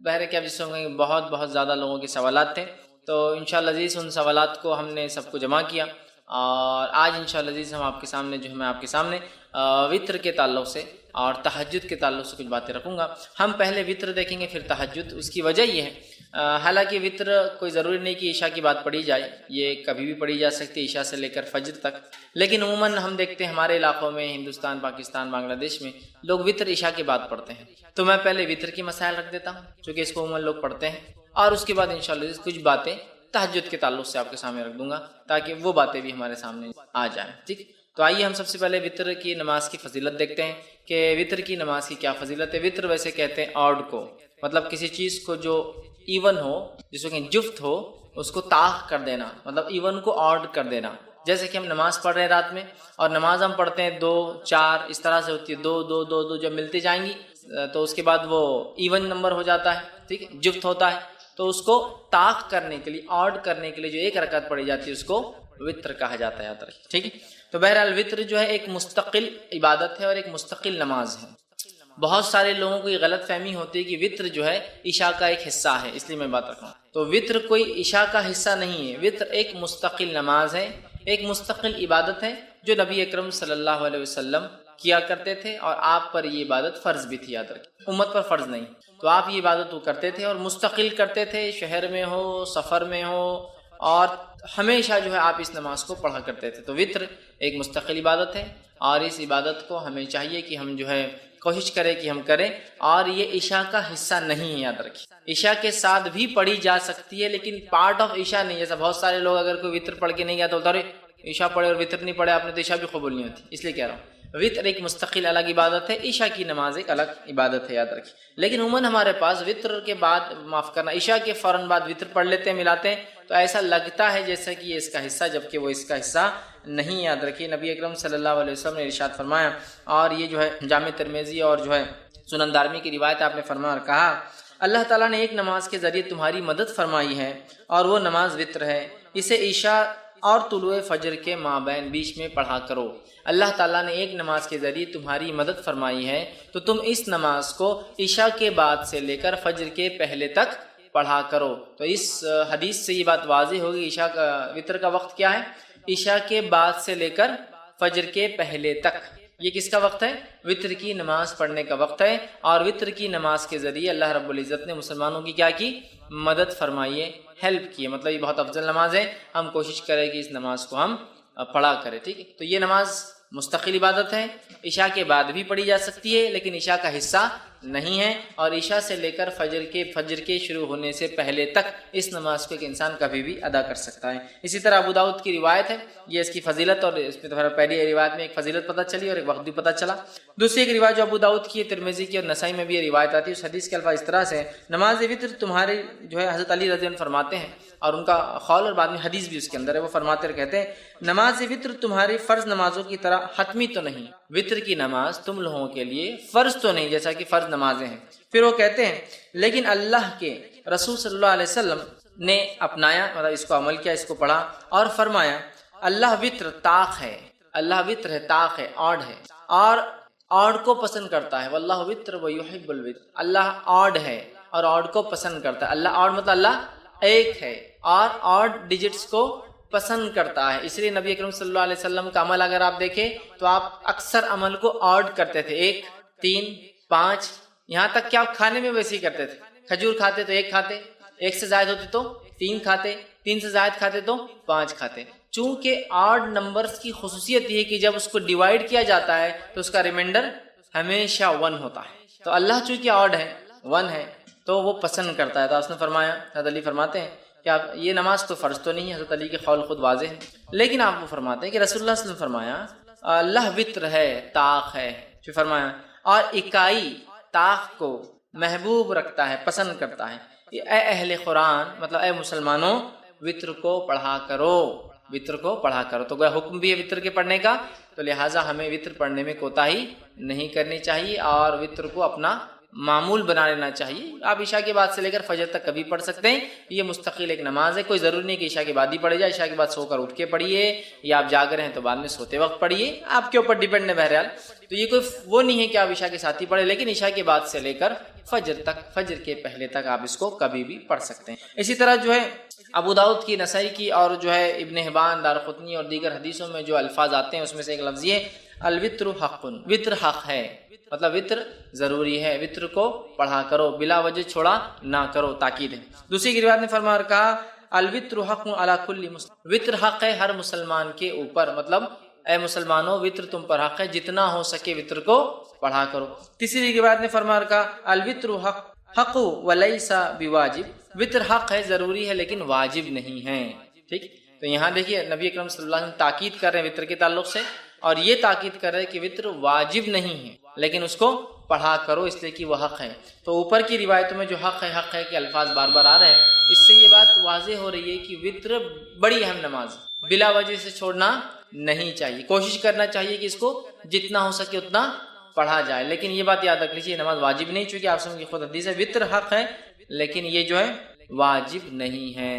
بہر کیف جس میں بہت بہت زیادہ لوگوں کے سوالات تھے، تو انشاءاللہ عزیز ان سوالات کو ہم نے سب کو جمع کیا، اور آج انشاءاللہ عزیز ہم آپ کے سامنے میں آپ کے سامنے وطر کے تعلق سے اور تہجد کے تعلق سے کچھ باتیں رکھوں گا۔ ہم پہلے وطر دیکھیں گے پھر تہجد۔ اس کی وجہ یہ ہے، حالانکہ وطر کوئی ضروری نہیں کہ عشاء کی بات پڑھی جائے، یہ کبھی بھی پڑھی جا سکتی ہے عشاء سے لے کر فجر تک، لیکن عموماً ہم دیکھتے ہیں ہمارے علاقوں میں، ہندوستان، پاکستان، بنگلہ دیش میں لوگ وطر عشاء کے بعد پڑھتے ہیں۔ تو میں پہلے وطر کی مسائل رکھ دیتا ہوں چونکہ اس کو عموماً لوگ پڑھتے ہیں، اور اس کے بعد انشاءاللہ کچھ باتیں تہجد کے تعلق سے آپ کے سامنے رکھ دوں گا تاکہ وہ باتیں بھی ہمارے سامنے آ جائیں، ٹھیک۔ تو آئیے ہم سب سے پہلے وطر کی نماز کی فضیلت دیکھتے ہیں کہ وطر کی نماز کی کیا فضیلت ہے۔ وطر ویسے کہتے ہیں آڈ کو، مطلب کسی چیز کو جو ایون ہو، جس کو کہ جفت ہو، اس کو طاق کر دینا، مطلب ایون کو آڈ کر دینا۔ جیسے کہ ہم نماز پڑھ رہے ہیں رات میں، اور نماز ہم پڑھتے ہیں 2 4 اس طرح سے ہوتی ہے، 2 2 2 2 جب ملتی جائیں گی تو اس کے بعد وہ ایون نمبر ہو جاتا ہے، ٹھیک ہے، جفت ہوتا ہے۔ تو اس کو طاق کرنے کے لیے، آڈ کرنے کے لیے جو ایک رکعت پڑھی جاتی ہے اس کو وطر کہا جاتا ہے، یاد رکھیں، ٹھیک ہے۔ تو بہرحال وطر جو ہے ایک مستقل عبادت ہے اور ایک مستقل نماز ہے۔ بہت سارے لوگوں کو یہ غلط فہمی ہوتی ہے کہ وطر جو ہے عشاء کا ایک حصہ ہے، اس لیے میں بات رکھ رہا ہوں۔ تو وطر کوئی عشاء کا حصہ نہیں ہے، وطر ایک مستقل نماز ہے، ایک مستقل عبادت ہے جو نبی اکرم صلی اللہ علیہ وسلم کیا کرتے تھے، اور آپ پر یہ عبادت فرض بھی تھی، یاد رکھیں، امت پر فرض نہیں۔ تو آپ یہ عبادت وہ کرتے تھے اور مستقل کرتے تھے، شہر میں ہو، سفر میں ہو، اور ہمیشہ جو ہے آپ اس نماز کو پڑھا کرتے تھے۔ تو وطر ایک مستقل عبادت ہے، اور اس عبادت کو ہمیں چاہیے کہ ہم جو ہے کوشش کریں کہ ہم کریں، اور یہ عشاء کا حصہ نہیں ہے، یاد رکھیں۔ عشاء کے ساتھ بھی پڑھی جا سکتی ہے لیکن پارٹ آف عشاء نہیں۔ جیسا بہت سارے لوگ اگر کوئی وطر پڑھ کے نہیں گیا تو بولتا ہے عشاء پڑھے اور وطر نہیں پڑھے آپ نے تو عشاء بھی قبول نہیں ہوتی، اس لیے کہہ رہا ہوں وطر ایک مستقل الگ عبادت ہے، عشاء کی نماز ایک الگ عبادت ہے، یاد رکھیں۔ لیکن عموماً ہمارے پاس وطر کے بعد، معاف کرنا، عشاء کے فوراً بعد وطر پڑھ لیتے ہیں، ملاتے ہیں، تو ایسا لگتا ہے جیسا کہ یہ اس کا حصہ، جبکہ وہ اس کا حصہ نہیں، یاد رکھیے۔ نبی اکرم صلی اللہ علیہ وسلم نے ارشاد فرمایا، اور یہ جو ہے جامع ترمذی اور جو ہے سنن دارمی کی روایت، آپ نے فرمایا اور کہا، اللہ تعالیٰ نے ایک نماز کے ذریعے تمہاری مدد فرمائی ہے اور وہ نماز وطر ہے، اسے عشاء اور طلوع فجر کے مابین بیچ میں پڑھا کرو۔ اللہ تعالیٰ نے ایک نماز کے ذریعے تمہاری مدد فرمائی ہے تو تم اس نماز کو عشاء کے بعد سے لے کر فجر کے پہلے تک پڑھا کرو۔ تو اس حدیث سے یہ بات واضح ہوگی، عشاء کا وطر کا وقت کیا ہے؟ عشاء کے بعد سے لے کر فجر کے پہلے تک، یہ کس کا وقت ہے؟ وطر کی نماز پڑھنے کا وقت ہے، اور وطر کی نماز کے ذریعے اللہ رب العزت نے مسلمانوں کی کیا کی؟ مدد فرمائی ہے، ہیلپ کی ہے، مطلب یہ بہت افضل نماز ہے، ہم کوشش کریں کہ اس نماز کو ہم پڑھا کریں، ٹھیک ہے۔ تو یہ نماز مستقل عبادت ہے، عشاء کے بعد بھی پڑھی جا سکتی ہے لیکن عشاء کا حصہ نہیں ہے، اور عشاء سے لے کر فجر کے شروع ہونے سے پہلے تک اس نماز کو ایک انسان کبھی بھی ادا کر سکتا ہے۔ اسی طرح ابو داؤد کی روایت ہے، یہ اس کی فضیلت، اور اس میں پہلی روایت میں ایک فضیلت پتہ چلی اور ایک وقت بھی پتہ چلا۔ دوسری ایک روایت جو ابو داؤد کی، ترمذی کی اور نسائی میں بھی یہ روایت آتی ہے، اس حدیث کے الفاظ اس طرح سے، نماز وطر تمہارے جو ہے، حضرت علی رضی اللہ عنہ فرماتے ہیں، اور ان کا قول اور بعد میں حدیث بھی اس کے اندر ہے، وہ فرماتے اور کہتے ہیں، نماز وطر تمہاری فرض نمازوں کی طرح حتمی تو نہیں، وطر کی نماز تم لوگوں کے لیے فرض تو نہیں جیسا کہ فرض نمازیں ہیں۔ پھر وہ کہتے ہیں، لیکن اللہ کے رسول صلی اللہ علیہ وسلم نے اپنایا، مطلب اس کو عمل کیا، اس کو پڑھا اور فرمایا، اللہ وطر طاق ہے، اللہ وطر ہے، طاق ہے، آڈ ہے، اور آڈ کو پسند کرتا ہے، واللہ وطر ویحب الوطر، اللہ آڈ ہے اور آڈ کو پسند کرتا ہے۔ اللہ آڈ مطلب اللہ ایک ہے اور آڈ ڈیجٹس کو پسند کرتا ہے، اس لیے نبی اکرم صلی اللہ علیہ وسلم کا عمل اگر آپ دیکھیں تو آپ اکثر عمل کو آڈ کرتے تھے، 1 3 5، یہاں تک کہ آپ کھانے میں ویسے ہی کرتے تھے، کھجور کھاتے تو 1 کھاتے، 1 سے زائد ہوتے تو 3 کھاتے، 3 سے زائد کھاتے تو 5 کھاتے۔ چونکہ آڈ نمبرز کی خصوصیت یہ ہے کہ جب اس کو ڈیوائڈ کیا جاتا ہے تو اس کا ریمائنڈر ہمیشہ 1 ہوتا ہے، تو اللہ چونکہ آڈ ہے، 1 ہے، تو وہ پسند کرتا ہے۔ تو اس نے فرمایا، حضرت علی فرماتے ہیں کہ آپ یہ نماز تو فرض تو نہیں ہے، حضرت علی کے قول خود واضح ہے، لیکن آپ وہ فرماتے ہیں کہ رسول اللہ صلی اللہ علیہ وسلم فرمایا، اللہ وطر ہے، طاق ہے، پھر فرمایا، اور اکائی طاق کو محبوب رکھتا ہے، پسند کرتا ہے۔ اے اہل قرآن، مطلب اے مسلمانوں، وطر کو پڑھا کرو، وطر کو پڑھا کرو۔ تو گویا حکم بھی ہے وطر کے پڑھنے کا، تو لہٰذا ہمیں وطر پڑھنے میں کوتاہی نہیں کرنی چاہیے اور وطر کو اپنا معمول بنا لینا چاہیے۔ آپ عشاء کے بعد سے لے کر فجر تک کبھی پڑھ سکتے ہیں، یہ مستقل ایک نماز ہے، کوئی ضروری نہیں کہ عشاء کے بعد ہی پڑھے جائے، عشاء کے بعد سو کر اٹھ کے پڑھیے، یا آپ جاگ رہے ہیں تو بعد میں سوتے وقت پڑھیے، آپ کے اوپر ڈیپینڈ ہے بہرحال۔ تو یہ کوئی وہ نہیں ہے کہ آپ عشاء کے ساتھ ہی پڑھیں، لیکن عشاء کے بعد سے لے کر فجر تک، فجر کے پہلے تک آپ اس کو کبھی بھی پڑھ سکتے ہیں۔ اسی طرح جو ہے ابو داؤد کی، نسائی کی اور جو ہے ابن حبان، دارقطنی اور دیگر حدیثوں میں جو الفاظ آتے ہیں اس میں سے ایک لفظ یہ الوتر حق، وتر حق ہے، مطلب وتر ضروری ہے، وتر کو پڑھا کرو، بلا وجہ چھوڑا نہ کرو، تاکید ہے۔ دوسری کی روایت میں فرما اور کہا الوتر حق علی کل مسلم، وتر حق ہے ہر مسلمان کے اوپر، مطلب اے مسلمانوں وتر تم پر حق ہے، جتنا ہو سکے وتر کو پڑھا کرو۔ تیسری کی روایت میں فرما اور کہا الوتر حق ولیس بواجب، وتر حق ہے، ضروری ہے لیکن واجب نہیں ہے۔ ٹھیک، تو یہاں دیکھیے نبی اکرم صلی اللہ علیہ وسلم تاکید کر رہے ہیں وتر کے تعلق سے، اور یہ تاکید کر رہے ہیں کہ وتر واجب نہیں ہے لیکن اس کو پڑھا کرو اس لیے کہ وہ حق ہے۔ تو اوپر کی روایتوں میں جو حق ہے کے الفاظ بار بار آ رہے ہیں، اس سے یہ بات واضح ہو رہی ہے کہ وتر بڑی اہم نماز ہے، بلا وجہ سے چھوڑنا نہیں چاہیے، کوشش کرنا چاہیے کہ اس کو جتنا ہو سکے اتنا پڑھا جائے، لیکن یہ بات یاد رکھ لیجیے نماز واجب نہیں، چونکہ آپ سمجھ خود حدیث ہے وتر حق ہے لیکن یہ جو ہے واجب نہیں ہے،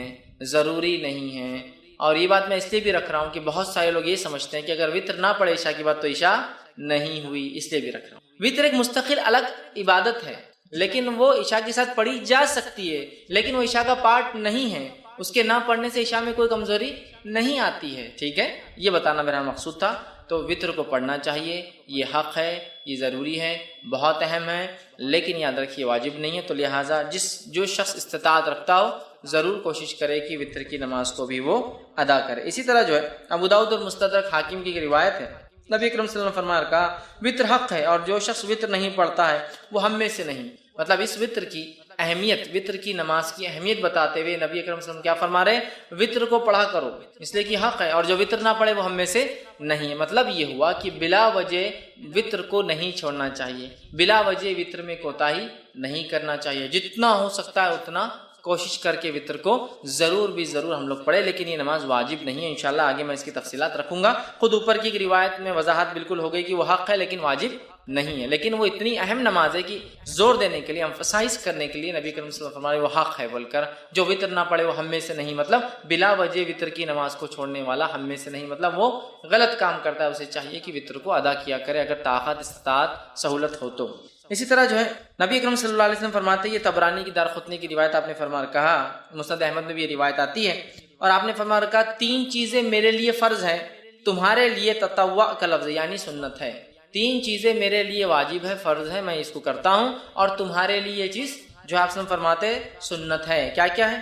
ضروری نہیں ہے۔ اور یہ بات میں اس لیے بھی رکھ رہا ہوں کہ بہت سارے لوگ یہ سمجھتے ہیں کہ اگر وتر نہ پڑھے عشاء کی بات تو عشاء نہیں ہوئی، اس لیے بھی رکھ رہا ہوں۔ وتر ایک مستقل الگ عبادت ہے لیکن وہ عشاء کے ساتھ پڑھی جا سکتی ہے، لیکن وہ عشاء کا پارٹ نہیں ہے، اس کے نہ پڑھنے سے عشاء میں کوئی کمزوری نہیں آتی ہے۔ ٹھیک ہے، یہ بتانا میرا مقصود تھا۔ تو وتر کو پڑھنا چاہیے، یہ حق ہے، یہ ضروری ہے، بہت اہم ہے، لیکن یاد رکھیے واجب نہیں ہے۔ تو لہٰذا جو شخص استطاعت رکھتا ہو ضرور کوشش کرے کہ وتر کی نماز کو بھی وہ ادا کرے۔ اسی طرح جو ہے ابو داؤد اور مستدرک حاکم کی روایت ہے، نبی اکرم صلی اللہ علیہ وسلم نے فرمایا کہا وتر حق ہے اور جو شخص وتر نہیں پڑھتا ہے وہ ہم میں سے نہیں۔ مطلب اس وتر کی اہمیت، وتر کی نماز کی اہمیت بتاتے ہوئے نبی اکرم صلی اللہ علیہ وسلم کیا فرما رہے ہیں، وتر کو پڑھا کرو اس لیے کہ حق ہے، اور جو وتر نہ پڑھے وہ ہم میں سے نہیں ہے۔ مطلب یہ ہوا کہ بلا وجہ وتر کو نہیں چھوڑنا چاہیے، بلا وجہ وتر میں کوتاہی نہیں کرنا چاہیے، جتنا ہو سکتا ہے اتنا کوشش کر کے وتر کو ضرور ہم لوگ پڑھیں، لیکن یہ نماز واجب نہیں ہے۔ انشاءاللہ آگے میں اس کی تفصیلات رکھوں گا۔ خود اوپر کی روایت میں وضاحت بالکل ہو گئی کہ وہ حق ہے لیکن واجب نہیں ہے، لیکن وہ اتنی اہم نماز ہے کہ زور دینے کے لیے، ایمفسائز کرنے کے لیے نبی کریم صلی اللہ علیہ وسلم فرمائے وہ حق ہے بول کر، جو وتر نہ پڑھے وہ ہم میں سے نہیں، مطلب بلا وجہ وتر کی نماز کو چھوڑنے والا ہم میں سے نہیں، مطلب وہ غلط کام کرتا ہے، اسے چاہیے کہ وتر کو ادا کیا کرے اگر طاقت استطاعت سہولت ہو تو۔ اسی طرح جو ہے نبی اکرم صلی اللہ علیہ وسلم فرماتے ہیں، یہ طبرانی کی دارقطنی کی روایت آپ نے فرما کہا، مسند احمد میں بھی یہ روایت آتی ہے، اور آپ نے فرما کہا 3 چیزیں میرے لیے فرض ہیں، تمہارے لیے تطوع کا لفظ یعنی سنت ہے۔ 3 چیزیں میرے لیے واجب ہے، فرض ہے، میں اس کو کرتا ہوں، اور تمہارے لیے یہ چیز جو آپ سے فرماتے سنت ہے۔ کیا کیا ہے؟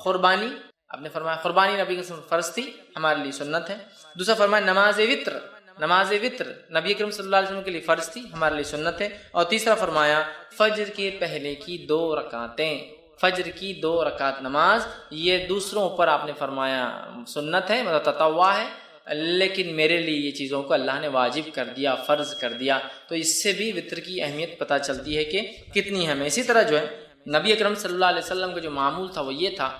قربانی، آپ نے فرمایا قربانی نبی کی فرض تھی، ہمارے لیے سنت ہے۔ دوسرا فرمایا نماز وتر، نماز وتر نبی کریم صلی اللہ علیہ وسلم کے لیے فرض تھی، ہمارے لیے سنت ہے۔ اور تیسرا فرمایا فجر کے پہلے کی 2 رکعتیں، فجر کی 2 رکعت نماز، یہ دوسروں پر آپ نے فرمایا سنت ہے، مطلب تطوع ہے، لیکن میرے لیے یہ چیزوں کو اللہ نے واجب کر دیا، فرض کر دیا۔ تو اس سے بھی وتر کی اہمیت پتہ چلتی ہے کہ کتنی اہم ہے۔ اسی طرح جو ہے نبی اکرم صلی اللہ علیہ وسلم کا جو معمول تھا وہ یہ تھا،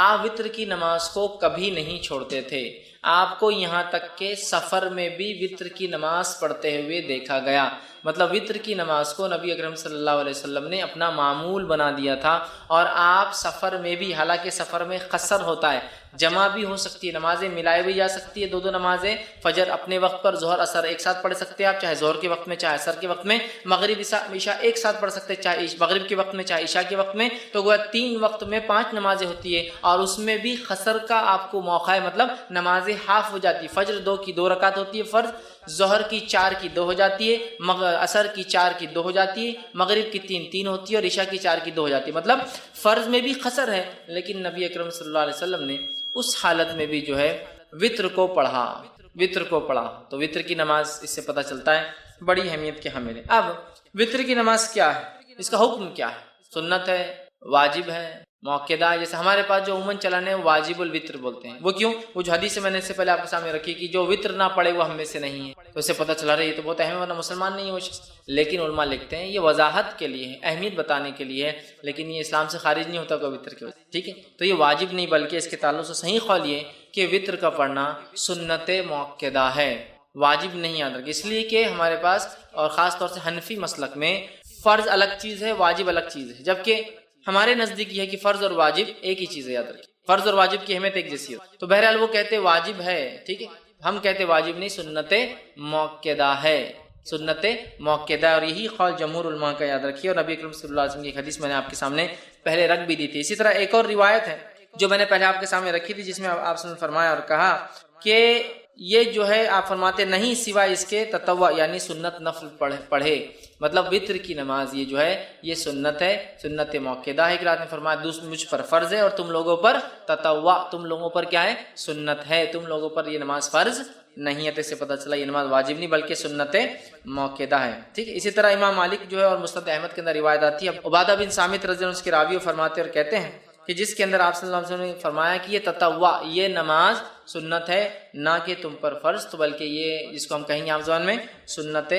آپ وتر کی نماز کو کبھی نہیں چھوڑتے تھے، آپ کو یہاں تک کہ سفر میں بھی وتر کی نماز پڑھتے ہوئے دیکھا گیا۔ مطلب وتر کی نماز کو نبی اکرم صلی اللہ علیہ وسلم نے اپنا معمول بنا دیا تھا، اور آپ سفر میں بھی، حالانکہ سفر میں قصر ہوتا ہے، جمع بھی ہو سکتی ہے، نمازیں ملائی بھی جا سکتی ہے، 2 نمازیں فجر اپنے وقت پر ظہر اثر ایک ساتھ پڑھ سکتے ہیں آپ، چاہے ظہر کے وقت میں چاہے اثر کے وقت میں، مغرب عشاء ایک ساتھ پڑھ سکتے ہیں، چاہے مغرب کے وقت میں چاہے عشاء کے وقت میں، تو گویا 3 وقت میں 5 نمازیں ہوتی ہے، اور اس میں بھی قصر کا آپ کو موقع ہے، مطلب نمازیں ہاف ہو جاتی ہے، فجر 2 کی 2 رکعت ہوتی ہے فرض، ظہر کی 4 کی 2 ہو جاتی ہے، عصر کی 4 کی 2 ہو جاتی ہے، مغرب کی 3 ہوتی ہے، اور عشاء کی 4 کی 2 ہو جاتی ہے۔ مطلب فرض میں بھی قصر ہے، لیکن نبی اکرم صلی اللہ علیہ وسلم نے اس حالت میں بھی جو ہے وتر کو پڑھا، وتر کو پڑھا۔ تو وتر کی نماز اس سے پتہ چلتا ہے بڑی اہمیت کے حامل ہے۔ اب وتر کی نماز کیا ہے، اس کا حکم کیا ہے؟ سنت ہے، واجب ہے، موقعہ ہے؟ جیسے ہمارے پاس جو عموماً چلانے ہیں واجب الوتر بولتے ہیں، وہ کیوں؟ وہ جو حدیث میں نے اس سے پہلے آپ کے سامنے رکھی کہ جو وتر نہ پڑے وہ ہم میں سے نہیں ہے، تو اس سے پتہ چلا رہا ہے یہ تو بہت اہم ہے، ورنہ مسلمان نہیں ہے وہ شخص۔ لیکن علماء لکھتے ہیں یہ وضاحت کے لیے ہے، اہمیت بتانے کے لیے ہے، لیکن یہ اسلام سے خارج نہیں ہوتا کوئی وتر کی وجہ، ٹھیک ہے؟ تو یہ واجب نہیں، بلکہ اس کے تعلق سے صحیح قول یہ کہ وتر کا پڑھنا سنت موقعہ ہے، واجب نہیں یاد رکھے، اس لیے کہ ہمارے پاس اور خاص طور سے حنفی مسلک میں فرض الگ چیز ہے، واجب الگ چیز ہے، جبکہ ہمارے نزدیک یہ ہے کہ فرض اور واجب ایک ہی چیز ہے، یاد رکھیں فرض اور واجب کی اہمیت ایک جیسی ہے۔ تو بہرحال وہ کہتے واجب ہے، ٹھیک ہے، ہم کہتے واجب نہیں، سنت موقعہ ہے، سنت موقدہ، اور یہی قول جمہور علماء کا یاد رکھیے، اور نبی اکرم صلی اللہ علیہ وسلم کی ایک حدیث میں نے آپ کے سامنے پہلے رکھ بھی دی تھی۔ اسی طرح ایک اور روایت ہے جو میں نے پہلے آپ کے سامنے رکھی تھی، جس میں آپ نے فرمایا اور کہا کہ یہ جو ہے آپ فرماتے نہیں سوائے اس کے تطوع یعنی سنت نفل پڑھے، مطلب وطر کی نماز یہ جو ہے یہ سنت ہے، سنت موقدہ ہے۔ ایک رات میں فرمایا مجھ پر فرض ہے اور تم لوگوں پر تطوع، تم لوگوں پر کیا ہے سنت ہے، تم لوگوں پر یہ نماز فرض نہیں ہے۔ تو اس سے پتہ چلا یہ نماز واجب نہیں بلکہ سنت موقدہ ہے، ٹھیک ہے۔ اسی طرح امام مالک جو ہے اور مسند احمد کے اندر روایت آتی ہے، عبادہ بن صامت رضی اللہ عنہ اس کے راوی فرماتے اور کہتے ہیں کہ جس کے اندر آپ صلی اللہ علیہ وسلم نے فرمایا کہ یہ تطوع یہ نماز سنت ہے، نہ کہ تم پر فرض، تو بلکہ یہ جس کو ہم کہیں گے عام زبان میں سنت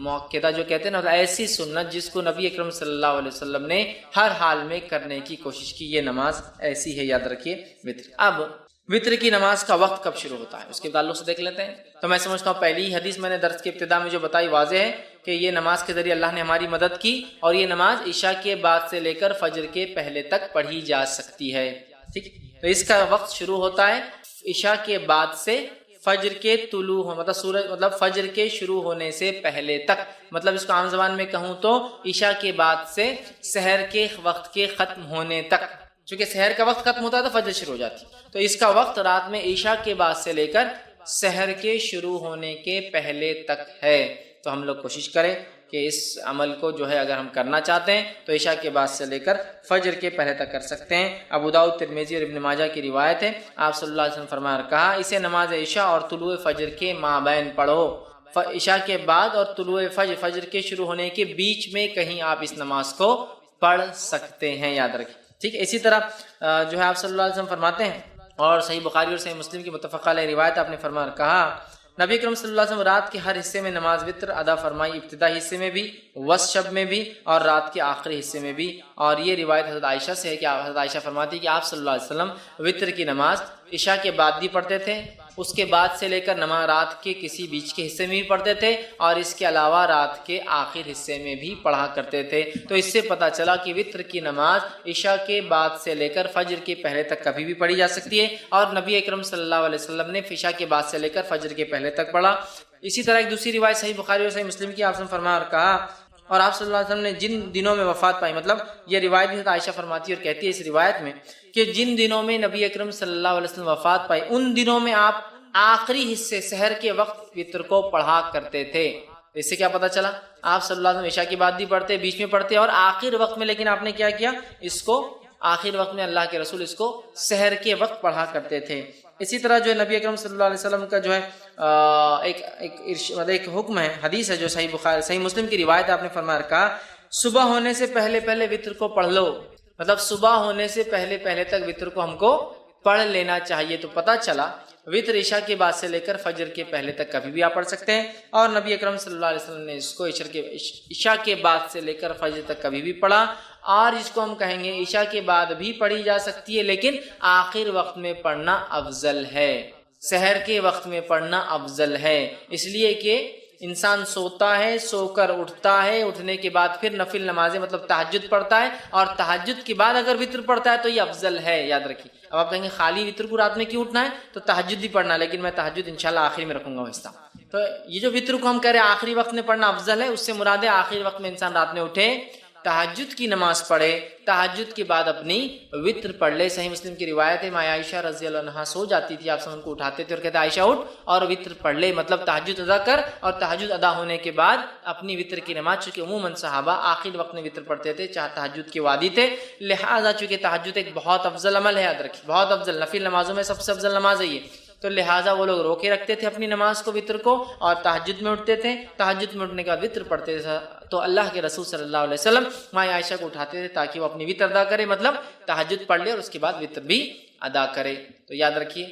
موقدہ جو کہتے ہیں نا، ایسی سنت جس کو نبی اکرم صلی اللہ علیہ وسلم نے ہر حال میں کرنے کی کوشش کی، یہ نماز ایسی ہے، یاد رکھیے وطر۔ اب وطر کی نماز کا وقت کب شروع ہوتا ہے اس کے تعلق سے دیکھ لیتے ہیں۔ تو میں سمجھتا ہوں پہلی حدیث میں نے درس کے ابتدا میں جو بتائی واضح ہے کہ یہ نماز کے ذریعے اللہ نے ہماری مدد کی، اور یہ نماز عشاء کے بعد سے لے کر فجر کے پہلے تک پڑھی جا سکتی ہے، ٹھیک۔ تو اس کا وقت شروع ہوتا ہے عشاء کے بعد سے فجر کے طلوع مطلب فجر کے شروع ہونے سے پہلے تک، مطلب اس کو عام زبان میں کہوں تو عشاء کے بعد سے سحر کے وقت کے ختم ہونے تک، چونکہ سحر کا وقت ختم ہوتا ہے تو فجر شروع ہو جاتی، تو اس کا وقت رات میں عشاء کے بعد سے لے کر سحر کے شروع ہونے کے پہلے تک ہے۔ تو ہم لوگ کوشش کریں کہ اس عمل کو جو ہے اگر ہم کرنا چاہتے ہیں تو عشاء کے بعد سے لے کر فجر کے پہلے تک کر سکتے ہیں۔ ابو داؤد، ترمذی اور ابن ماجہ کی روایت ہے، آپ صلی اللہ علیہ وسلم فرمایا اور کہا اسے نماز عشاء اور طلوع فجر کے مابین پڑھو، عشاء کے بعد اور طلوع فجر کے شروع ہونے کے بیچ میں کہیں آپ اس نماز کو پڑھ سکتے ہیں، یاد رکھیں، ٹھیک ہے۔ اسی طرح جو ہے آپ صلی اللہ علیہ وسلم فرماتے ہیں، اور صحیح بخاری اور صحیح مسلم کی متفق علیہ روایت آپ نے فرمایا اور کہا نبی اکرم صلی اللہ علیہ وسلم رات کے ہر حصے میں نماز وطر ادا فرمائی، ابتدائی حصے میں بھی، وسط شب میں بھی، اور رات کے آخری حصے میں بھی۔ اور یہ روایت حضرت عائشہ سے ہے کہ حضرت عائشہ فرماتی کہ آپ صلی اللہ علیہ وسلم وطر کی نماز عشاء کے بعد بھی پڑھتے تھے، اس کے بعد سے لے کر نماز رات کے کسی بیچ کے حصے میں بھی پڑھتے تھے، اور اس کے علاوہ رات کے آخر حصے میں بھی پڑھا کرتے تھے۔ تو اس سے پتہ چلا کہ وطر کی نماز عشاء کے بعد سے لے کر فجر کے پہلے تک کبھی بھی پڑھی جا سکتی ہے، اور نبی اکرم صلی اللہ علیہ وسلم نے عشاء کے بعد سے لے کر فجر کے پہلے تک پڑھا۔ اسی طرح ایک دوسری روایت صحیح بخاری اور صحیح مسلم کی آپ نے فرمایا اور کہا، اور آپ صلی اللہ علیہ وسلم نے جن دنوں میں وفات پائی، مطلب یہ روایت بھی عائشہ فرماتی اور کہتی ہے اس روایت میں کہ جن دنوں میں نبی اکرم صلی اللہ علیہ وسلم وفات پائی ان دنوں میں آپ آخری حصے سحر کے وقت وطر کو پڑھا کرتے تھے۔ اس سے کیا پتہ چلا، آپ صلی اللہ علیہ وسلم عشاء کی بعد بھی پڑھتے، بیچ میں پڑھتے، اور آخر وقت میں، لیکن آپ نے کیا کیا، اس کو آخر وقت میں اللہ کے رسول اس کو سحر کے وقت پڑھا کرتے تھے۔ اسی طرح جو ہے نبی اکرم صلی اللہ علیہ وسلم کا جو ہے ایک حکم ہے، حدیث ہے جو صحیح بخاری صحیح مسلم کی روایت آپ نے فرمایا کہا صبح ہونے سے پہلے پہلے وطر کو پڑھ لو، مطلب صبح ہونے سے پہلے پہلے تک وطر کو ہم کو پڑھ لینا چاہیے۔ تو پتہ چلا وطر عشاء کے بعد سے لے کر فجر کے پہلے تک کبھی بھی آپ پڑھ سکتے ہیں، اور نبی اکرم صلی اللہ علیہ وسلم نے اس کو عشاء کے بعد سے لے کر فجر تک کبھی بھی پڑھا، اور اس کو ہم کہیں گے عشاء کے بعد بھی پڑھی جا سکتی ہے، لیکن آخر وقت میں پڑھنا افضل ہے، سحر کے وقت میں پڑھنا افضل ہے، اس لیے کہ انسان سوتا ہے، سو کر اٹھتا ہے، اٹھنے کے بعد پھر نفل نمازیں مطلب تہجد پڑھتا ہے، اور تہجد کے بعد اگر وطر پڑھتا ہے تو یہ افضل ہے، یاد رکھیے۔ اب آپ کہیں گے خالی وطر کو رات میں کیوں اٹھنا ہے، تو تہجد بھی پڑھنا، لیکن میں تہجد انشاءاللہ آخری میں رکھوں گا وہ حصہ۔ تو یہ جو وطر کو ہم کہہ رہے ہیں آخری وقت میں پڑھنا افضل ہے، اس سے مراد ہے آخری وقت میں انسان رات میں اٹھے، تہجد کی نماز پڑھے، تہجد کے بعد اپنی وطر پڑھ لے۔ صحیح مسلم کی روایت ہے، ماں عائشہ رضی اللہ عنہا سو جاتی تھی، آپ سب ان کو اٹھاتے تھے اور کہتے عائشہ اٹھ اور وطر پڑھ لے، مطلب تہجد ادا کر، اور تہجد ادا ہونے کے بعد اپنی وطر کی نماز، چونکہ عموماً صحابہ آخر وقت میں وطر پڑھتے تھے، چاہے تہجد کے وادی تھے، لہٰذا چونکہ تہجد ایک بہت افضل عمل ہے، یاد رکھیے بہت افضل، نفل نمازوں میں سب سے افضل نماز ہے یہ، تو لہٰذا وہ لوگ روکے رکھتے تھے اپنی نماز کو وطر کو، اور تہجد میں اٹھتے تھے، تہجد میں اٹھنے کے بعد وطر پڑھتے تھے۔ تو اللہ کے رسول صلی اللہ علیہ وسلم ماں عائشہ کو اٹھاتے تھے تاکہ وہ اپنی وطر ادا کرے، مطلب تہجد پڑھ لے اور اس کے بعد وطر بھی ادا کرے۔ تو یاد رکھیے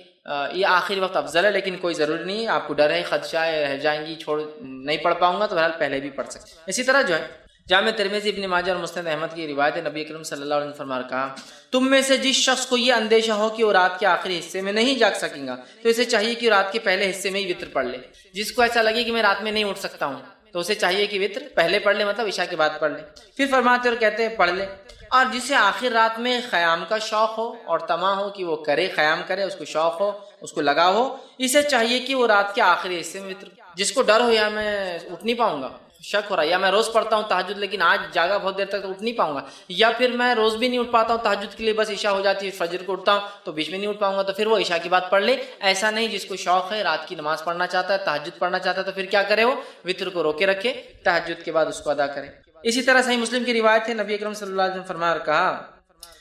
یہ آخری وقت افضل ہے، لیکن کوئی ضروری نہیں ہے، آپ کو ڈر ہے خدشہ ہے رہ جائیں گی نہیں پڑھ پاؤں گا، تو بہرحال پہلے بھی پڑھ سکتے۔ اسی طرح جو ہے جامع ترمذی، ابن ماجہ اور مسند احمد کی روایت ہے، نبی اکرم صلی اللہ علیہ وسلم فرمایا کہا تم میں سے جس شخص کو یہ اندیشہ ہو کہ وہ رات کے آخری حصے میں نہیں جاگ سکیں گا تو اسے چاہیے کہ رات کے پہلے حصے میں ہی وطر پڑھ لے۔ جس کو ایسا لگے کہ میں رات میں نہیں اٹھ سکتا ہوں تو اسے چاہیے کہ وطر پہلے پڑھ لے، مطلب عشاء کے بعد پڑھ لے۔ پھر فرماتے اور کہتے ہیں پڑھ لے۔ اور جسے آخر رات میں قیام کا شوق ہو اور طمع ہو کہ وہ کرے، قیام کرے، اس کو شوق ہو، اس کو لگا ہو، اسے چاہیے کہ وہ رات کے آخری حصے میں وتر، جس کو ڈر ہو یا میں اٹھ نہیں پاؤں گا، شک ہو رہا ہے، یا میں روز پڑھتا ہوں تہجد لیکن آج جاگا بہت دیر تک تو اٹھ نہیں پاؤں گا، یا پھر میں روز بھی نہیں اٹھ پاتا ہوں تہجد کے لیے، بس عشاء ہو جاتی ہے، فجر کو اٹھتا ہوں تو بیچ میں نہیں اٹھ پاؤں گا، تو پھر وہ عشاء کی بات پڑھ لے۔ ایسا نہیں، جس کو شوق ہے، رات کی نماز پڑھنا چاہتا ہے، تہجد پڑھنا چاہتا ہے، تو پھر کیا کرے، وہ وتر کو روکے رکھے، تہجد کے بعد اس کو ادا کرے۔ اسی طرح صحیح مسلم کی روایت ہے، نبی اکرم صلی اللہ علیہ وسلم فرمایا اور کہا،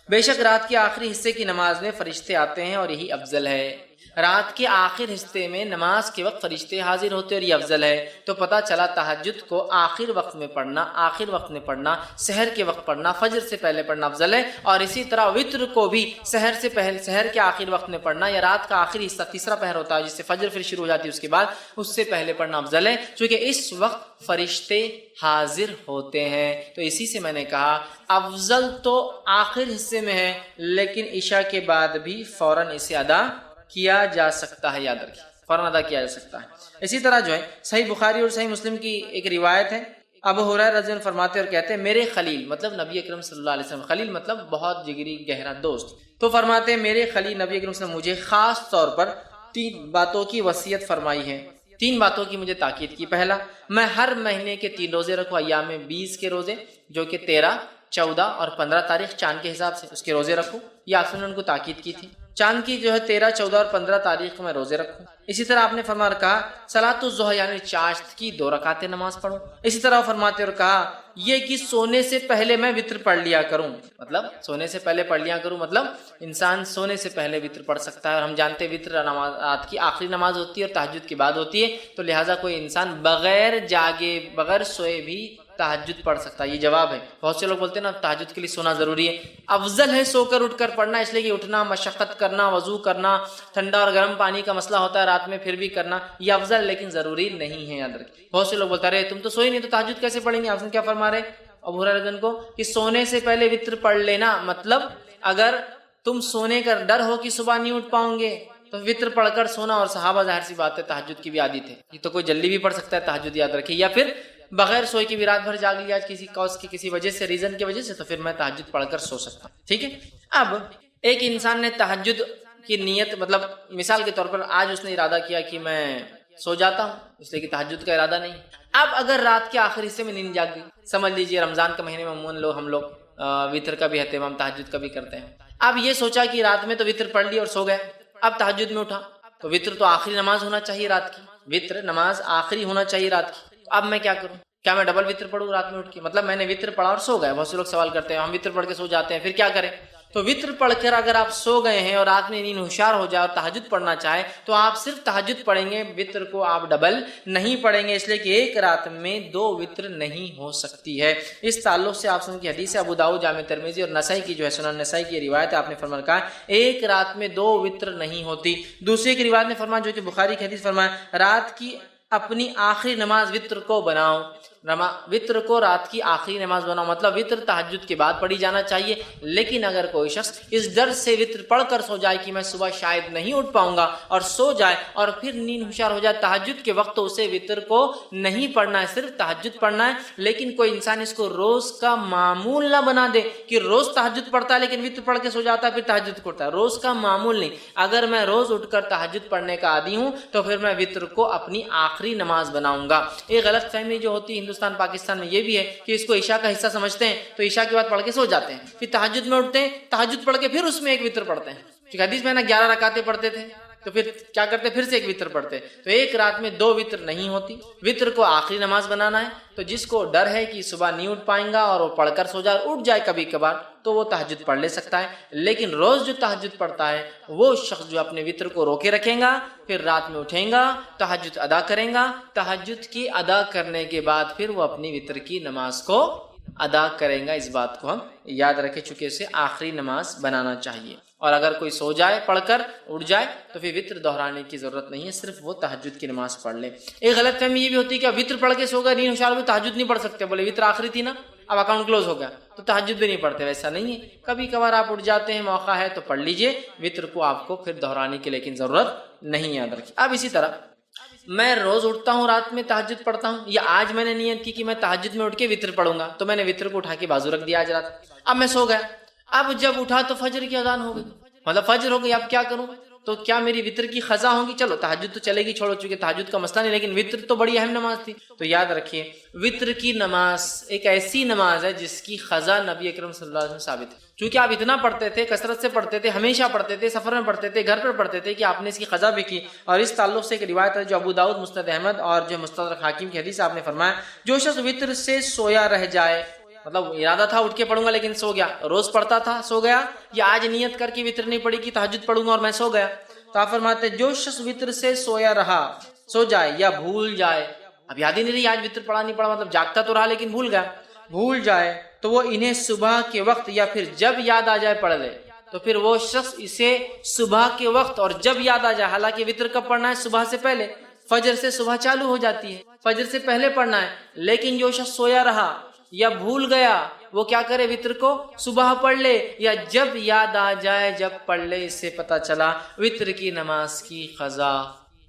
بے شک رات کے آخری حصے کی نماز میں فرشتے آتے ہیں اور یہی افضل ہے۔ رات کے آخر حصے میں نماز کے وقت فرشتے حاضر ہوتے اور یہ افضل ہے۔ تو پتہ چلا تہجد کو آخر وقت میں پڑھنا، آخر وقت میں پڑھنا، سحر کے وقت پڑھنا، فجر سے پہلے پڑھنا افضل ہے، اور اسی طرح وتر کو بھی سحر سے پہلے، سحر کے آخر وقت میں پڑھنا، یا رات کا آخری حصہ تیسرا پہر ہوتا ہے جس سے فجر پھر شروع ہو جاتی ہے، اس کے بعد اس سے پہلے پڑھنا افضل ہے، چونکہ اس وقت فرشتے حاضر ہوتے ہیں۔ تو اسی سے میں نے کہا افضل تو آخر حصے میں ہے، لیکن عشاء کے بعد بھی فوراً اسے ادا کیا جا سکتا ہے، یاد رکھیے، فوراً ادا کیا جا سکتا ہے۔ اسی طرح جو ہے صحیح بخاری اور صحیح مسلم کی ایک روایت ہے، ابو ہریرہ رضی اللہ عنہ فرماتے اور کہتے ہیں، میرے خلیل مطلب نبی اکرم صلی اللہ علیہ وسلم، خلیل مطلب بہت جگری گہرا دوست، تو فرماتے ہیں میرے خلیل نبی اکرم صلی اللہ علیہ وسلم مجھے خاص طور پر 3 باتوں کی وصیت فرمائی ہے، 3 باتوں کی مجھے تاکید کی۔ پہلا، میں ہر مہینے کے 3 روزے رکھوں، ایام 20 کے روزے جو کہ 13، 14 اور 15 تاریخ چاند کے حساب سے، اس کے روزے رکھوں، یہ آپ نے ان کو تاکید کی تھی، چاند کی جو ہے 13، 14 اور 15 تاریخ کو میں روزے رکھوں۔ اسی طرح آپ نے فرمایا اور کہا صلاۃ الضحیٰ یعنی چاشت کی 2 رکعتیں نماز پڑھوں۔ اسی طرح فرماتے اور کہا یہ کہ سونے سے پہلے میں وتر پڑھ لیا کروں، مطلب سونے سے پہلے پڑھ لیا کروں، مطلب انسان سونے سے پہلے وتر پڑھ سکتا ہے، اور ہم جانتے ہیں وتر نماز رات کی آخری نماز ہوتی ہے اور تہجد کے بعد ہوتی ہے، تو لہٰذا کوئی انسان بغیر جاگے، بغیر سوئے بھی تہجد پڑھ سکتا ہے۔ یہ جواب ہے، بہت سے لوگ بولتے ہیں نا تہجد کے لیے سونا ضروری ہے، افضل ہے سو کر اٹھ کر پڑھنا، اس لیے کہ اٹھنا، مشقت کرنا، وضو کرنا، ٹھنڈا اور گرم پانی کا مسئلہ ہوتا ہے رات میں، پھر بھی کرنا یہ افضل، لیکن ضروری نہیں ہے، یاد رکھیں۔ بہت سے لوگ بولتے رہے تم تو سوئی نہیں تو تہجد کیسے پڑھیں گے، آپ نے کیا فرما رہے ابو ہریرہ رضی اللہ عنہ کو کہ سونے سے پہلے وتر پڑھ لینا، مطلب اگر تم سونے کا ڈر ہو کہ صبح نہیں اٹھ پاؤں گے تو وتر پڑھ کر سونا، اور صحابہ ظاہر سی بات ہے تہجد کی بھی عادی تھے، یہ تو کوئی جلدی بھی پڑھ سکتا ہے تہجد، یاد رکھیں، یا پھر بغیر سوئے کی بھی رات بھر جاگ لیا کسی کاز کی، کسی وجہ سے، ریزن کی وجہ سے، تو پھر میں تہجد پڑھ کر سو سکتا ہوں، ٹھیک ہے۔ اب ایک انسان نے تہجد کی نیت، مطلب مثال کے طور پر آج اس نے ارادہ کیا کہ میں سو جاتا ہوں، اس لیے کہ تہجد کا ارادہ نہیں، اب اگر رات کے آخر حصے میں نیند جاگ گئی، سمجھ لیجئے رمضان کے مہینے میں عموماً ہم لوگ وتر کا بھی اہتمام تہجد کا بھی کرتے ہیں، اب یہ سوچا کہ رات میں تو وتر پڑھ لی اور سو گئے، اب تہجد میں اٹھا تو وتر تو آخری نماز ہونا چاہیے رات کی، وتر نماز آخری ہونا چاہیے رات کی، اب میں کیا کروں، کیا میں ڈبل وتر پڑھوں رات میں اٹھ کے، مطلب میں نے وتر پڑھا اور سو گئے، بہت سے لوگ سوال کرتے ہیں ہم وتر پڑھ کے سو جاتے ہیں پھر کیا کریں، تو وتر پڑھ کر اگر آپ سو گئے ہیں اور رات میں نیند ہوشیار ہو جائے اور تہجد پڑھنا چاہے تو آپ صرف تہجد پڑھیں گے، وتر کو آپ ڈبل نہیں پڑھیں گے، اس لیے کہ ایک رات میں 2 وتر نہیں ہو سکتی ہے۔ اس تعلق سے آپ سن کی حدیث ابو داؤد جامع ترمذی اور نسائی کی جو ہے سنن نسائی کی روایت ہے، آپ نے فرمایا کہا ایک رات میں 2 وتر نہیں ہوتی۔ دوسری کی روایت نے فرمایا جو کہ بخاری کی حدیث فرمایا رات کی اپنی آخری نماز وتر کو بناؤ، وتر کو رات کی آخری نماز بناؤ، مطلب وتر تہجد کے بعد پڑھی جانا چاہیے، لیکن اگر کوئی شخص اس ڈر سے وتر پڑھ کر سو جائے کہ میں صبح شاید نہیں اٹھ پاؤں گا اور سو جائے اور پھر نیند ہوشیار ہو جائے تہجد کے وقت، تو اسے وتر کو نہیں پڑھنا ہے، صرف تہجد پڑھنا ہے۔ لیکن کوئی انسان اس کو روز کا معمول نہ بنا دے کہ روز تہجد پڑھتا ہے لیکن وتر پڑھ کے سو جاتا ہے پھر تہجد پڑھتا ہے، روز کا معمول نہیں۔ اگر میں روز اٹھ کر تہجد پڑھنے کا عادی ہوں تو پھر میں وتر کو اپنی آخری نماز بناؤں گا۔ ایک غلط فہمی جو ہوتی ہے ہندوستان پاکستان میں یہ بھی ہے کہ اس کو عشاء کا حصہ سمجھتے ہیں تو عشاء کے بعد پڑھ کے سو جاتے ہیں، پھر تہجد میں اٹھتے ہیں، تہجد پڑھ کے پھر اس میں ایک وتر پڑھتے ہیں، کیونکہ حدیث میں نا 11 رکعتیں پڑھتے تھے تو پھر کیا کرتے پھر سے ایک وتر پڑھتے، تو ایک رات میں 2 وتر نہیں ہوتی، وتر کو آخری نماز بنانا ہے۔ تو جس کو ڈر ہے کہ صبح نہیں اٹھ پائیں گا اور وہ پڑھ کر سو جائے، اٹھ جائے کبھی کبھار، تو وہ تہجد پڑھ لے سکتا ہے، لیکن روز جو تہجد پڑھتا ہے وہ شخص جو اپنے وتر کو روکے رکھیں گا، پھر رات میں اٹھیں گا، تہجد ادا کریں گا، تہجد کی ادا کرنے کے بعد پھر وہ اپنی وتر کی نماز کو ادا کریں گا۔ اس بات کو ہم یاد رکھیں، چونکہ اسے آخری نماز بنانا چاہیے، اور اگر کوئی سو جائے پڑھ کر اٹھ جائے تو پھر وتر دہرانے کی ضرورت نہیں ہے، صرف وہ تہجد کی نماز پڑھ لے۔ ایک غلط فہمی یہ بھی ہوتی ہے کہ وتر پڑھ کے سو گئے، نیند ہوشیار ہوئی، تہجد نہیں پڑھ سکتے، بولے وتر آخری تھی نا، اب اکاؤنٹ کلوز ہو گیا تو تہجد بھی نہیں پڑھتے، ویسا نہیں ہے، کبھی کبھار آپ اٹھ جاتے ہیں، موقع ہے تو پڑھ لیجئے، وتر کو آپ کو پھر دہرانے کی لیکن ضرورت نہیں، یاد رکھیں۔ اب اسی طرح میں روز اٹھتا ہوں رات میں تہجد پڑھتا ہوں، یا آج میں نے نیت کی کہ میں تہجد میں اٹھ کے وطر پڑھوں گا، تو میں نے وطر کو اٹھا کے بازو رکھ دیا آج رات، اب میں سو گیا، اب جب اٹھا تو فجر کی اذان ہو گئی، مطلب فجر ہو گئی، اب کیا کروں؟ تو کیا میری وطر کی قضا ہوگی؟ چلو تہجد تو چلے گی، چھوڑو، چونکہ تہجد کا مسئلہ نہیں، لیکن وطر تو بڑی اہم نماز تھی۔ تو یاد رکھیے وطر کی نماز ایک ایسی نماز ہے جس کی قضا نبی اکرم صلی اللہ علیہ وسلم ثابت ہے، چونکہ آپ اتنا پڑھتے تھے، کثرت سے پڑھتے تھے، ہمیشہ پڑھتے تھے، سفر میں پڑھتے تھے، گھر پر پڑھتے تھے، کہ آپ نے اس کی قضا بھی کی۔ اور اس تعلق سے ایک روایت ہے جو ابو داؤد، مسند احمد اور جو مستدرک حاکم کی حدیث، آپ نے فرمایا جو شخص وطر سے سویا رہ جائے، مطلب ارادہ تھا اٹھ کے پڑھوں گا لیکن سو گیا، روز پڑھتا تھا سو گیا، یا آج نیت کر کے وطر نہیں پڑھی کہ تہجد پڑھوں گا اور میں سو گیا، تو آپ فرماتے ہیں جو شخص وطر سے سویا رہا، سو جائے یا بھول جائے، اب یاد ہی نہیں رہی آج وطر پڑھا نہیں پڑھا، مطلب جاگتا تو رہا لیکن بھول گیا، بھول جائے تو وہ انہیں صبح کے وقت یا پھر جب یاد آ جائے پڑھ لے۔ تو پھر وہ شخص اسے صبح کے وقت اور جب یاد آ جائے، حالانکہ وطر کب پڑھنا ہے؟ صبح سے پہلے، فجر سے صبح چالو ہو جاتی ہے، فجر سے پہلے پڑھنا ہے، لیکن جو شخص سویا رہا یا بھول گیا وہ کیا کرے؟ وطر کو صبح پڑھ لے یا جب یاد آ جائے جب پڑھ لے۔ اس سے پتہ چلا وطر کی نماز کی قضا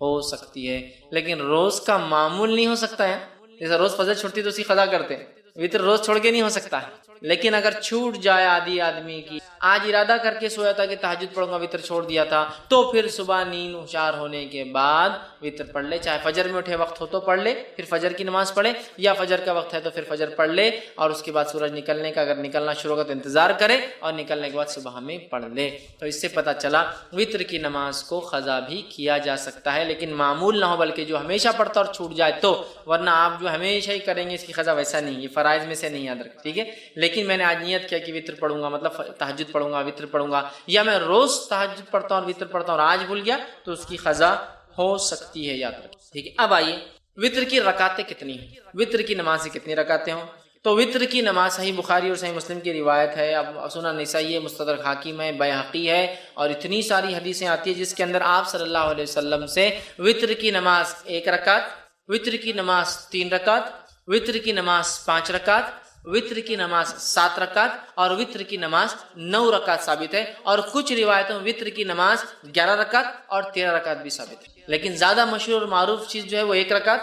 ہو سکتی ہے، لیکن روز کا معمول نہیں ہو سکتا ہے، جیسے روز فجر چھوٹتی تو اس کی قضا کرتے، وطر روز چھوڑ کے نہیں ہو سکتا ہے، لیکن اگر چھوٹ جائے آدمی کی، آج ارادہ کر کے سویا تھا کہ تہجد پڑھوں گا، وطر چھوڑ دیا تھا، تو پھر صبح نیند ہوشیار ہونے کے بعد وطر پڑھ لے، چاہے فجر میں اٹھے وقت ہو تو پڑھ لے، پھر فجر کی نماز پڑھے، یا فجر کا وقت ہے تو پھر فجر پڑھ لے، اور اس کے بعد سورج نکلنے کا اگر نکلنا شروع ہوگا تو انتظار کرے، اور نکلنے کے بعد صبح میں پڑھ لے۔ تو اس سے پتہ چلا وطر کی نماز کو قضا بھی کیا جا سکتا ہے، لیکن معمول نہ ہو، بلکہ جو ہمیشہ پڑھتا اور چھوٹ جائے تو، ورنہ آپ جو ہمیشہ ہی کریں گے اس کی قضا ویسا نہیں، یہ فرائض میں سے نہیں، یاد رکھ، ٹھیک ہے؟ لیکن میں نے آج نیت کیا کہ وطر پڑھوں گا، مطلب تہجد پڑھوں گا، وطر پڑھوں گا، یا میں روز تہجد پڑھتا ہوں اور وطر پڑھتا ہوں اور آج بھول گیا، تو اس کی قضا ہو سکتی ہے، یاد رکھ، ٹھیک ہے؟ اب آئیے وطر کی رکعتیں کتنی ہیں، وطر کی نماز سے کتنی رکعتیں ہوں؟ تو وطر کی نماز صحیح بخاری اور صحیح مسلم کی روایت ہے، اب سنن نسائی ہے، مستدرک حاکم ہے، بیہقی ہے، اور اتنی ساری حدیثیں آتی ہیں جس کے اندر آپ صلی اللہ علیہ وسلم سے وطر کی نماز 1 رکعت، وطر کی نماز 3 رکعت، وطر کی نماز 5 رکعت، وطر کی نماز 7 رکعت اور وطر کی نماز 9 رکعت ثابت ہے، اور کچھ روایتوں میں وطر کی نماز 11 رکعت اور 13 رکعت بھی ثابت ہے، لیکن زیادہ مشہور اور معروف چیز جو ہے وہ 1 رکعت،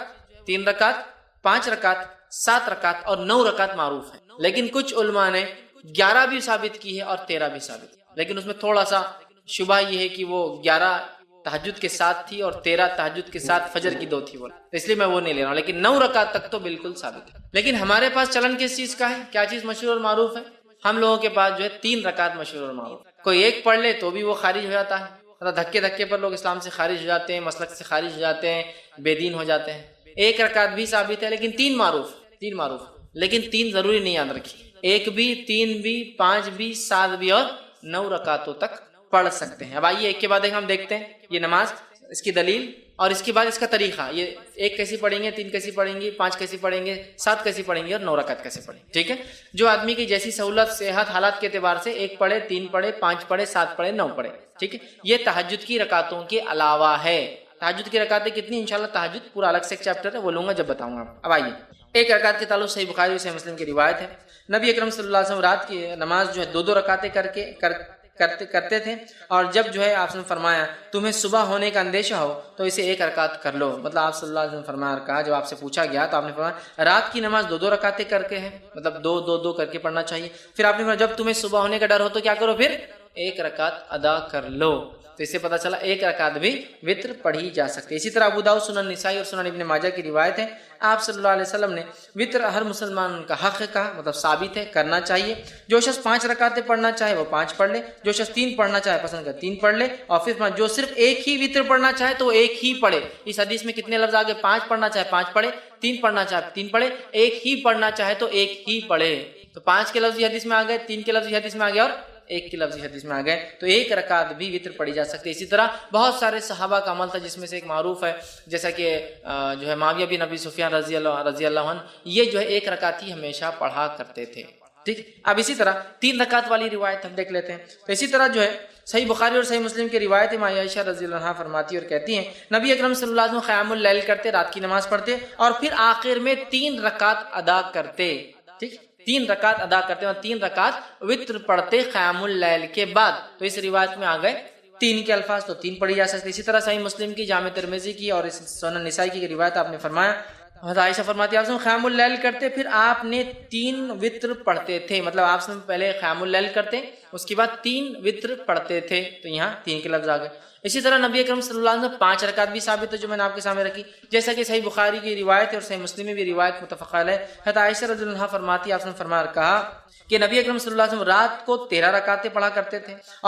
3 رکعت، 5 رکعت، 7 رکعت اور 9 رکعت معروف ہے، لیکن کچھ علماء نے 11 بھی ثابت کی ہے اور 13 بھی ثابت ہے، لیکن اس میں تھوڑا سا شبہ یہ ہے کہ وہ 11 تہجد کے ساتھ تھی اور 13 تہجد کے ساتھ فجر کی 2 تھی، وہ اس لیے میں وہ نہیں لے رہا ہوں، لیکن 9 رکعت تک تو بالکل ثابت ہے۔ لیکن ہمارے پاس چلن کس چیز کا ہے؟ کیا چیز مشہور اور معروف ہے؟ ہم لوگوں کے پاس جو ہے 3 رکعت مشہور اور معروف، کوئی ایک پڑھ لے تو بھی وہ خارج ہو جاتا ہے، مطلب دھکے پر لوگ اسلام سے خارج ہو جاتے ہیں، مسلک سے خارج ہو جاتے ہیں، بے دین ہو جاتے ہیں۔ 1 رکعت بھی ثابت ہے، لیکن 3 معروف، لیکن 3 ضروری نہیں، یاد رکھیے، 1 بھی، 3 بھی، 5 بھی، 7 بھی اور 9 رکعتوں تک پڑھ سکتے ہیں۔ اب آئیے ایک کے بعد ایک ہم دیکھتے ہیں یہ نماز، اس کی دلیل اور اس کے بعد اس کا طریقہ، یہ 1 کیسی پڑھیں گے، 3 کیسی پڑھیں گے، 5 کیسی پڑھیں گے، 7 کیسی پڑھیں گے اور 9 رکعت کیسے پڑھیں گے، ٹھیک ہے؟ جو آدمی کی جیسی سہولت، صحت، حالات کے اعتبار سے 1 پڑھے، 3 پڑھے، 5 پڑھے، 7 پڑھے، 9 پڑھے، ٹھیک ہے؟ یہ تہجد کی رکعتوں کے علاوہ ہے۔ تہجد کی رکعتیں کتنی؟ انشاءاللہ تہجد پورا الگ سے ایک چیپٹر ہے، وہ لوں گا جب بتاؤں گا۔ اب آئیے 1 رکعت کے تعلق صحیح بخاری اور صحیح مسلم کی روایت ہے، نبی اکرم صلی اللہ علیہ وسلم رات کی نماز جو ہے 2 رکعتیں کرتے تھے، اور جب جو ہے آپ نے فرمایا تمہیں صبح ہونے کا اندیشہ ہو تو اسے 1 رکعت کر لو، مطلب آپ صلی اللہ علیہ وسلم فرمایا، کہا جب آپ سے پوچھا گیا تو آپ نے فرمایا رات کی نماز 2 رکعتیں کر کے ہے، مطلب 2 کر کے پڑھنا چاہیے، پھر آپ نے فرمایا جب تمہیں صبح ہونے کا ڈر ہو تو کیا کرو، پھر 1 رکعت ادا کر لو، تو اس سے پتہ چلا 1 رکعت بھی وطر پڑھی جا سکتی ہے۔ اسی طرح ابو داؤد، سنن نسائی اور سنن ابن ماجہ کی روایت ہے، آپ صلی اللہ علیہ وسلم نے وطر ہر مسلمان کا حق ہے، کہا مطلب ثابت ہے، کرنا چاہیے، جو شخص 5 رکعتیں پڑھنا چاہے وہ 5 پڑھ لے، جو شخص 3 پڑھنا چاہے پسند کرے 3 پڑھ لے، اور پھر جو صرف 1 ہی وطر پڑھنا چاہے تو 1 ہی پڑھے۔ اس حدیث میں کتنے لفظ آگے؟ 5 پڑھنا چاہے 5 پڑھے، 3 پڑھنا چاہے 3 پڑھے، 1 ہی پڑھنا چاہے تو 1 ہی پڑھے، تو 5 کے لفظ حدیث میں آ گئے، 3 کے لفظ حدیث میں آ گئے اور 1 کی لفظی حدیث میں آ گئے، تو 1 رکعت بھی وطر پڑھی جا سکتی ہے۔ اسی طرح بہت سارے صحابہ کا عمل تھا، جس میں سے ایک معروف ہے، جیسا کہ جو ہے معاویہ بن ابی سفیان رضی اللہ عنہ، یہ جو ہے 1 رکعت ہی ہمیشہ پڑھا کرتے تھے، ٹھیک۔ اب اسی طرح 3 رکعت والی روایت ہم دیکھ لیتے ہیں، تو اسی طرح جو ہے صحیح بخاری اور صحیح مسلم کی روایت ہے، عائشہ رضی اللہ عنہا فرماتی اور کہتی ہیں نبی اکرم صلی اللہ علیہ وسلم قیام اللیل کرتے، رات کی نماز پڑھتے اور پھر آخر میں 3 رکعت ادا کرتے، ٹھیک، 3 رکعت ادا کرتے اور 3 رکعت وطر پڑھتے قیام اللیل کے بعد، تو اس روایت میں آ گئے 3 کے الفاظ تو 3 پڑھی جا سکتی. اسی طرح صحیح مسلم کی، جامع ترمذی کی اور سنن نسائی کی روایت آپ نے فرمایا، حضرت عائشہ فرماتی ہیں آپ قیام اللیل کرتے پھر آپ نے 3 وتر پڑھتے تھے. مطلب آپ پہلے قیام اللیل کرتے اس کے بعد 3 وتر پڑھتے تھے، تو یہاں 3 کے لفظ آ گئے. اسی طرح نبی اکرم صلی اللہ علیہ وسلم 5 رکعت بھی ثابت ہے جو میں نے آپ کے سامنے رکھی، جیسا کہ صحیح بخاری کی روایت ہے اور صحیح مسلم میں بھی روایت متفق علیہ. حضرت عائشہ رضی اللہ عنہا فرماتی ہے آپ نے فرمایا کہا کہ نبی اکرم صلی اللہ علیہ وسلم رات کو 13 رکعتیں پڑھا کرتے تھے